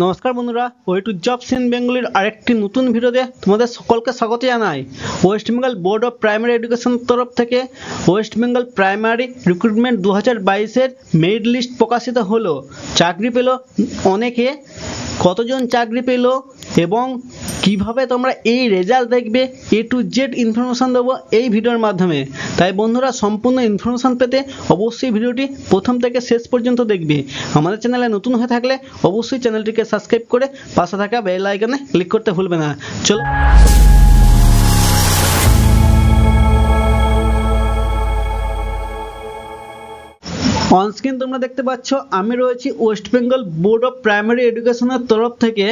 নমস্কার বন্ধুরা, way to jobs in বেঙ্গলির আরেকটি নতুন ভিডিওতে তোমাদের সকলকে স্বাগত জানাই। West Bengal Board of Primary Education তরফ থেকে ওয়েস্ট বেঙ্গল প্রাইমারি রিক্রুটমেন্ট 2022-এর মেরিট লিস্ট প্রকাশিত হলো। চাকরি পেল অনেকে, কতজন চাকরি পেল এবং কিভাবে তোমরা এই রেজাল্ট দেখবে, এ টু জেড ইনফরমেশন দেবো এই ভিডিওর মাধ্যমে। তাই বন্ধুরা, সম্পূর্ণ ইনফরমেশন পেতে অবশ্যই ভিডিওটি প্রথম থেকে শেষ পর্যন্ত দেখবে। আমাদের চ্যানেলে নতুন হয়ে থাকলে অবশ্যই চ্যানেলটিকে সাবস্ক্রাইব করে পাশে থাকা বেল আইকনে ক্লিক করতে ভুলবে না। চলো অন স্ক্রিন তোমরা দেখতে পাচ্ছ, আমি রয়েছি West Bengal Board of Primary এডুকেশনের তরফ থেকে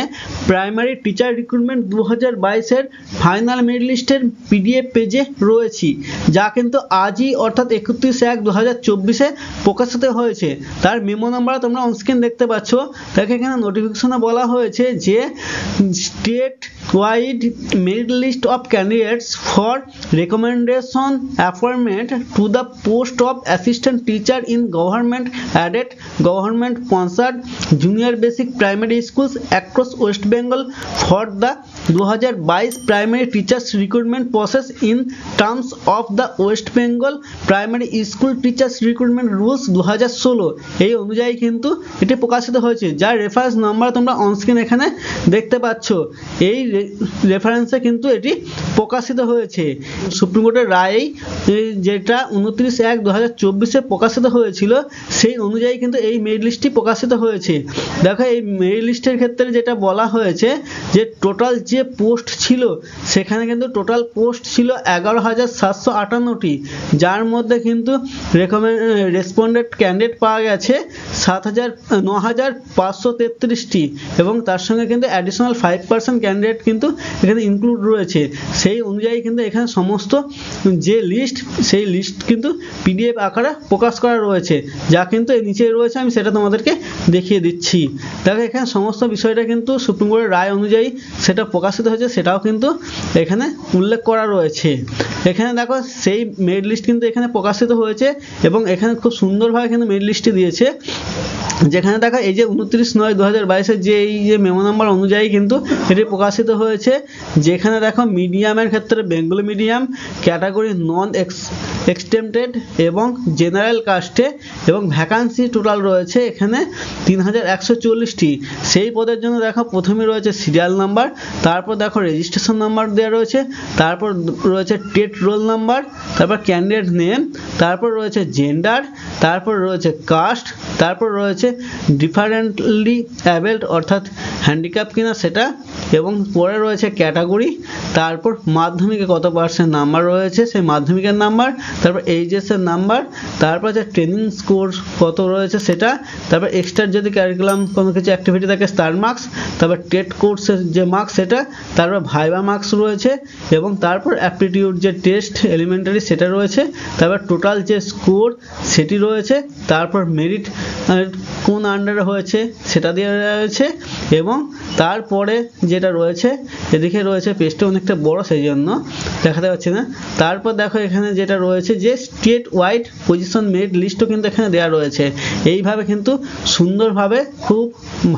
প্রাইমারি টিচার রিক্রুটমেন্ট 2022-এর ফাইনাল মেরিট লিস্টের পিডিএফ পেজে রয়েছি, যা কিন্তু আজই অর্থাৎ 31/1/2024-এ প্রকাশিত হয়েছে। তার মেমো নাম্বার তোমরা অন স্ক্রিন দেখতে পাচ্ছ। তাকে এখানে নোটিফিকেশনে বলা হয়েছে যে state wide merit list of candidates for recommendation appointment to the post of assistant teacher in government added government sponsored junior basic primary schools across West Bengal for the 2022 primary teachers recruitment process in terms of the West Bengal primary school teachers recruitment rules 2016 এই অনুযায়ী কিন্তু এটি প্রকাশিত হয়েছে, যার reference number তোমরা on screen এখানে দেখতে পাচ্ছ। এই রেফারেন্সে কিন্তু এটি প্রকাশিত হয়েছে। সুপ্রিম কোর্টের রায় যেটা 29/1/2024-এ প্রকাশিত হয়েছিল, সেই অনুযায়ী কিন্তু এই মেরিট লিস্টটি প্রকাশিত হয়েছে। দেখো, এই মেরিট লিস্টের ক্ষেত্রে যেটা বলা হয়েছে যে টোটাল যে পোস্ট ছিল, সেখানে কিন্তু টোটাল পোস্ট ছিল 11,758টি, যার মধ্যে কিন্তু রেসপন্ডেন্ট ক্যান্ডিডেট পাওয়া গেছে 9,533টি এবং তার সঙ্গে কিন্তু অ্যাডিশনাল 5% ক্যান্ডিডেট কিন্তু এখানে ইনক্লুড রয়েছে। সেই অনুযায়ী কিন্তু এখানে সমস্ত যে লিস্ট, সেই লিস্ট কিন্তু পিডিএফ আকারে প্রকাশ করা রয়েছে, যা কিন্তু এর নিচে রয়েছে। আমি সেটা তোমাদেরকে দেখিয়ে দিচ্ছি। দেখো, এখানে সমস্ত বিষয়টা কিন্তু সুপ্রিম কোর্টের রায় অনুযায়ী সেটা প্রকাশিত হয়েছে, সেটাও কিন্তু এখানে উল্লেখ করা রয়েছে। এখানে দেখো, সেই মেরিট লিস্ট কিন্তু এখানে প্রকাশিত হয়েছে এবং এখানে খুব সুন্দরভাবে কিন্তু মেরিট লিস্টটি দিয়েছে। যেখানে দেখো, এই যে 29/9/2022-এর যে এই যে মেমো নাম্বার অনুযায়ী কিন্তু এটি প্রকাশিত হয়েছে। যেখানে দেখো, মিডিয়ামের ক্ষেত্রে বেঙ্গলি মিডিয়াম, ক্যাটাগরি নন এক্সটেম্পটেড এবং জেনারেল কাস্টে এবং ভ্যাকান্সি টোটাল রয়েছে এখানে 3,140টি। সেই পদের জন্য দেখো, প্রথমে রয়েছে সিরিয়াল নাম্বার, তারপর দেখো রেজিস্ট্রেশন নাম্বার দেওয়া রয়েছে, তারপর রয়েছে টেট রোল নাম্বার, তারপর ক্যান্ডিডেট নেম, তারপর রয়েছে জেন্ডার, তারপর রয়েছে কাস্ট, তারপর রয়েছে ডিফারেন্টলি অ্যাবেলড অর্থাৎ হ্যান্ডিক্যাপ কিনা সেটা, এবং পরে রয়েছে ক্যাটাগরি, তারপর মাধ্যমিকে কত পার্সেন্ট নাম্বার রয়েছে সেই মাধ্যমিকের নাম্বার, তারপর এইচএসের নাম্বার, তারপর যে ট্রেনিং স্কোর কত রয়েছে সেটা, তারপর এক্সট্রা যদি কারিকুলাম কোনো কিছু অ্যাক্টিভিটি থাকে স্টার মার্কস, তারপর টেট কোর্সের যে মার্কস সেটা, তারপর ভাইভা মার্কস রয়েছে এবং তারপর অ্যাপটিটিউড যে টেস্ট এলিমেন্টারি সেটা রয়েছে, তারপর টোটাল যে স্কোর সেটি রয়েছে, তারপর মেরিট কোন আন্ডারে হয়েছে সেটা দেওয়া রয়েছে এবং তারপরে যেটা রয়েছে এদিকে রয়েছে, পেজটা অনেকটা বড় সেই জন্য দেখাতে পাচ্ছি না। তারপর দেখো, এখানে যেটা রয়েছে যে স্টেট ওয়াইড পজিশন মেরিট লিস্টও কিন্তু এখানে দেওয়া রয়েছে। এইভাবে কিন্তু সুন্দরভাবে খুব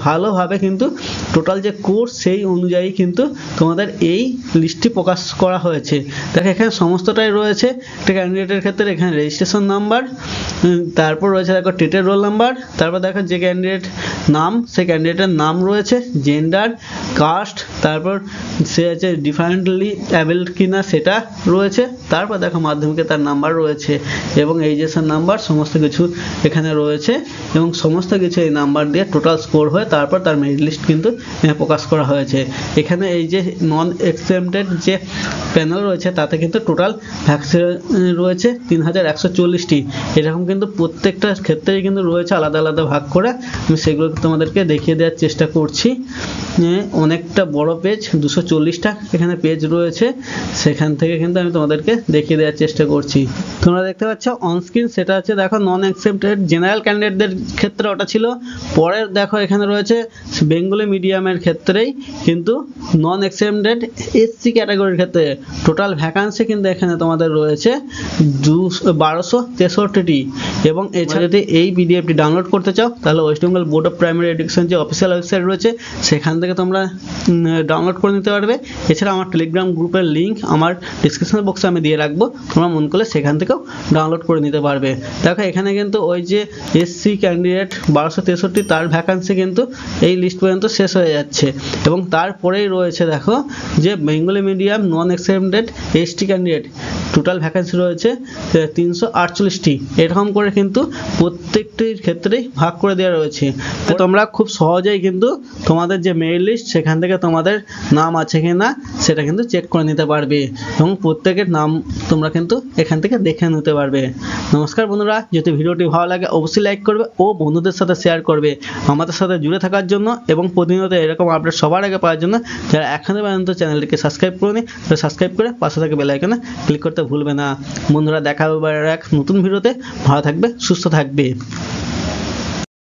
ভালোভাবে কিন্তু টোটাল যে কোর্স সেই অনুযায়ী কিন্তু তোমাদের এই লিস্টটি প্রকাশ করা হয়েছে। দেখো, এখানে সমস্তটাই রয়েছে। একটা ক্যান্ডিডেটের ক্ষেত্রে এখানে রেজিস্ট্রেশন নাম্বার, তারপর রয়েছে দেখো টেটের রোল নাম্বার, তারপর দেখো যে ক্যান্ডিডেট নাম সেই ক্যান্ডিডেটের নাম রয়েছে, জেন্ডার, কাস্ট, তারপর সে আছে ডিফারেন্টলি অ্যাবেলড কিনা সেটা রয়েছে, তারপর দেখো মাধ্যমিকে তার নাম্বার রয়েছে এবং এইচএসের নাম্বার, সমস্ত কিছু এখানে রয়েছে এবং সমস্ত কিছু এই নাম্বার দিয়ে টোটাল স্কোর হয়ে তারপর তার মেরিট লিস্ট কিন্তু প্রকাশ করা হয়েছে। এখানে এই যে নন এক্সেপ্টেড যে প্যানেল রয়েছে তাতে কিন্তু টোটাল ভ্যাকসিন রয়েছে 3,140টি। এরকম কিন্তু প্রত্যেকটা ক্ষেত্রেই কিন্তু রয়েছে আলাদা আলাদা ভাগ করে। আমি সেগুলো তোমাদেরকে দেখিয়ে দেওয়ার চেষ্টা করছি। অনেকটা বড় পেজ, 240টা এখানে পেজ রয়েছে, সেখান থেকে কিন্তু আমি তোমাদেরকে দেখিয়ে দেওয়ার চেষ্টা করছি। তোমরা দেখতে পাচ্ছ অন স্ক্রিন, সেটা হচ্ছে দেখো নন অ্যাকসেপ্টেড জেনারেল ক্যান্ডিডেটদের ক্ষেত্রে ওটা ছিল। পরের দেখো এখানে রয়েছে বেঙ্গলি মিডিয়াম মিডিয়ামের ক্ষেত্রেই কিন্তু নন এক্সেমডেড এসসি ক্যাটাগরির ক্ষেত্রে টোটাল ভ্যাকান্সি কিন্তু এখানে তোমাদের রয়েছে 1263টি। এবং এছাড়া যদি এই পিডিএফটি ডাউনলোড করতে চাও তাহলে West Bengal Board of Primary education যে অফিসিয়াল ওয়েবসাইট রয়েছে সেখান থেকে তোমরা ডাউনলোড করে নিতে পারবে। এছাড়া আমার টেলিগ্রাম গ্রুপের লিঙ্ক আমার ডিসক্রিপশন বক্সে আমি দিয়ে রাখবো, তোমরা মন করলে সেখান থেকেও ডাউনলোড করে নিতে পারবে। দেখো এখানে কিন্তু ওই যে এসসি ক্যান্ডিডেট 1263 তার ভ্যাকান্সি কিন্তু এই লিস্ট পর্যন্ত শেষ হয়ে যাচ্ছে। এবং তারপরেই রয়েছে দেখো যে বেঙ্গলি মিডিয়াম নন এক্সেমডেড এসটি ক্যান্ডিডেট টোটাল ভ্যাকান্সি রয়েছে 348টি। এরকম করে কিন্তু প্রত্যেকটির ক্ষেত্রেই ভাগ করে দেওয়া রয়েছে। তো তোমরা খুব সহজেই কিন্তু তোমাদের যে মেইল লিস্ট সেখান থেকে তোমাদের নাম আছে কি না সেটা কিন্তু চেক করে নিতে পারবে এবং প্রত্যেকের নাম তোমরা কিন্তু এখান থেকে দেখে নিতে পারবে। নমস্কার বন্ধুরা, যদি ভিডিওটি ভালো লাগে অবশ্যই লাইক করবে ও বন্ধুদের সাথে শেয়ার করবে। আমাদের সাথে জুড়ে থাকার জন্য এবং প্রতিনিয়ত এরকম আপডেট সবার আগে পাওয়ার জন্য যারা এখনো পর্যন্ত চ্যানেলটিকে সাবস্ক্রাইব করেনি তারা সাবস্ক্রাইব করে পাশে থাকা বেল আইকনে ক্লিক করতে ভুলবে না। বন্ধুরা দেখা হবে এক নতুন ভিডিওতে, ভালো থাকবে, সুস্থ থাকবে।